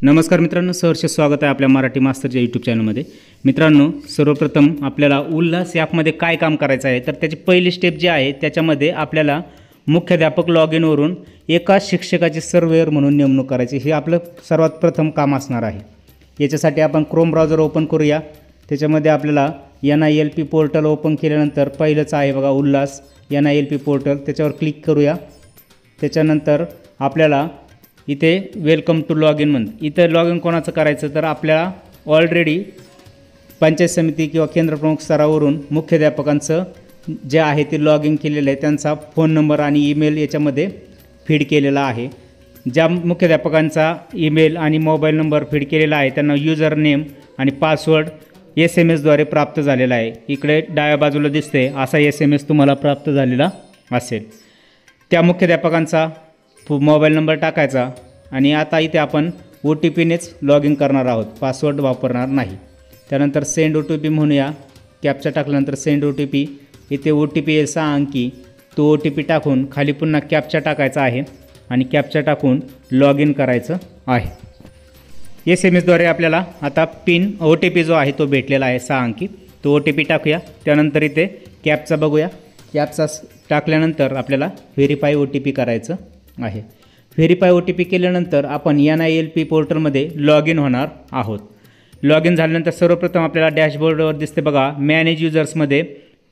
नमस्कार मित्रांनो, सहर्ष स्वागत आहे आपल्या मराठी मास्तरच्या यूट्यूब चॅनलमध्ये। मित्रांनो, सर्वप्रथम आपल्याला उल्हास ॲपमध्ये काय काम करायचं आहे तर त्याची पहिली स्टेप जी आहे त्याच्यामध्ये आपल्याला मुख्याध्यापक लॉग इन वरून एका शिक्षकाची सर्वेअर म्हणून नेमणूक करायची, हे आपलं सर्वात प्रथम काम असणार आहे। याच्यासाठी आपण क्रोम ब्राउझर ओपन करूया। त्याच्यामध्ये आपल्याला NILP पोर्टल ओपन केल्यानंतर पहिलंच आहे बघा उल्हास NILP पोर्टल, त्याच्यावर क्लिक करूया। त्याच्यानंतर आपल्याला इथे वेलकम टू लॉग इन इथं लॉग इन कोणाचं करायचं तर आपल्याला ऑलरेडी पंचायत समिती किंवा केंद्र प्रमुख स्तरावरून मुख्याध्यापकांचं जे आहे ते लॉग इन केलेलं आहे, त्यांचा फोन नंबर आणि ईमेल याच्यामध्ये फीड केलेला आहे। ज्या मुख्याध्यापकांचा ईमेल आणि मोबाईल नंबर फीड केलेला आहे त्यांना यूजर नेम आणि पासवर्ड SMS द्वारे प्राप्त झालेला आहे। इकडे डाव्या बाजूला दिसते असा SMS तुम्हाला प्राप्त झालेला असेल। त्या मुख्याध्यापकांचा मोबाईल नंबर टाकायचा आणि आता इथे आपण OTPनेच लॉग इन करणार आहोत, पासवर्ड वापरणार नाही। त्यानंतर सेंड OTP म्हणूया, कॅप्चा टाकल्यानंतर सेंड OTP, इथे OTP आहे 6 अंकी, तो OTP टाकून खाली पुन्हा कॅप्चा टाकायचा आहे आणि कॅप्चा टाकून लॉग इन करायचं आहे। SMSद्वारे आपल्याला आता पिन OTP जो आहे तो भेटलेला आहे 6 अंकी, तो OTP टाकूया। त्यानंतर इथे कॅप्चा बघूया, कॅप्चा टाकल्यानंतर आपल्याला व्हेरीफाय OTP करायचं आहे। व्हेरीफाय OTP केल्यानंतर आपण NILP पोर्टलमध्ये लॉग इन होणार आहोत। लॉग इन झाल्यानंतर सर्वप्रथम आपल्याला डॅशबोर्डवर दिसते बघा मॅनेज युजर्समध्ये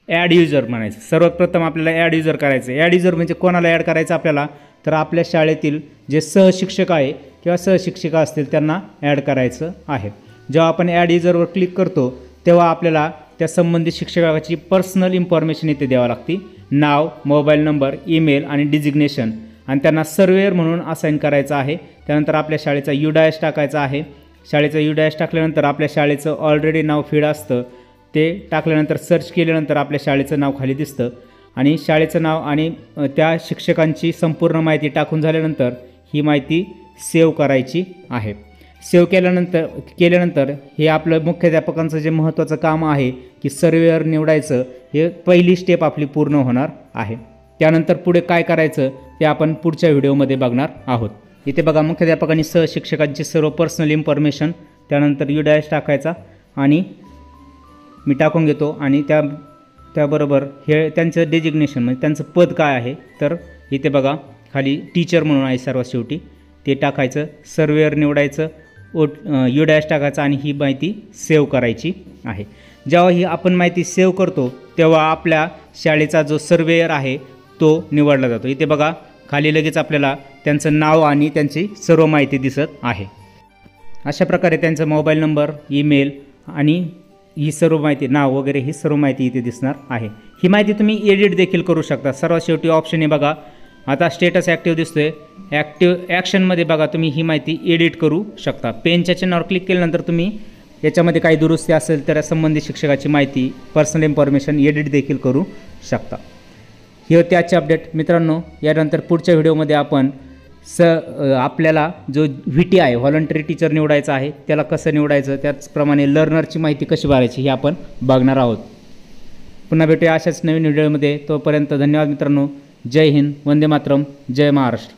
ॲड युजर म्हणायचं। सर्वप्रथम आपल्याला ॲड युजर करायचं। ॲड युजर म्हणजे कोणाला ॲड करायचं आपल्याला तर आपल्या शाळेतील जे सहशिक्षक आहे किंवा सहशिक्षिका असतील त्यांना ॲड करायचं आहे। जेव्हा आपण ॲड युजरवर क्लिक करतो तेव्हा आपल्याला त्या संबंधित शिक्षकाची पर्सनल इन्फॉर्मेशन इथे द्यावं लागते, नाव, मोबाईल नंबर, ईमेल आणि डिजिग्नेशन, आणि त्यांना सर्वेअर म्हणून असाइन करायचं आहे। त्यानंतर आपल्या शाळेचा UDAS टाकायचा आहे। शाळेचा UDAS टाकल्यानंतर आपल्या शाळेचं ऑलरेडी नाव फीड असतं, ते टाकल्यानंतर सर्च केल्यानंतर आपल्या शाळेचं नाव खाली दिसतं आणि शाळेचं नाव आणि त्या शिक्षकांची संपूर्ण माहिती टाकून झाल्यानंतर ही माहिती सेव्ह करायची आहे। सेव्ह केल्यानंतर हे आपलं मुख्याध्यापकांचं जे महत्त्वाचं काम आहे की सर्वेअर निवडायचं, हे पहिली स्टेप आपली पूर्ण होणार आहे। त्यानंतर पुढे काय करायचं ते आपण पुढच्या व्हिडिओमध्ये बघणार आहोत। इथे बघा मुख्याध्यापकांनी सहशिक्षकांची सर्व पर्सनल इन्फॉर्मेशन, त्यानंतर UDAS टाकायचा आणि मी टाकून घेतो आणि त्याबरोबर हे त्यांचं डेजिग्नेशन म्हणजे त्यांचं पद काय आहे तर इथे बघा खाली टीचर म्हणून आहे सर्वात शेवटी, ते टाकायचं, सर्वेअर निवडायचं, UDAS टाकायचं आणि ही माहिती सेव्ह करायची आहे। जेव्हा ही आपण माहिती सेव्ह करतो तेव्हा आपल्या शाळेचा जो सर्वेअर आहे तो निवडला जातो। इथे बघा खाली लगेच आपल्याला त्यांचं नाव आणि त्यांची सर्व माहिती दिसत आहे। अशा प्रकारे त्यांचा मोबाईल नंबर, ईमेल आणि ही सर्व माहिती, नाव वगैरे ही सर्व माहिती इथे दिसणार आहे। ही माहिती तुम्ही एडिट देखील करू शकता। सर्वात शेवटी ऑप्शन आहे बघा, आता स्टेटस ॲक्टिव्ह दिसतोय, ॲक्शनमध्ये बघा तुम्ही ही माहिती एडिट करू शकता। पेनच्या चिन्हावर क्लिक केल्यानंतर तुम्ही याच्यामध्ये काही दुरुस्ती असेल तर संबंधित शिक्षकाची माहिती, पर्सनल इन्फॉर्मेशन एडिट देखील करू शकता। ही होती आजची अपडेट मित्रांनो। यानंतर पुढच्या व्हिडिओमध्ये आपण आपल्याला जो VT आहे व्हॉलंटरी टीचर निवडायचा आहे त्याला कसं निवडायचं, त्याचप्रमाणे लर्नरची माहिती कशी भरायची हे आपण बघणार आहोत। पुन्हा भेटूया अशाच नवीन व्हिडिओमध्ये, तोपर्यंत धन्यवाद मित्रांनो। जय हिंद, वंदे मातरम, जय महाराष्ट्र।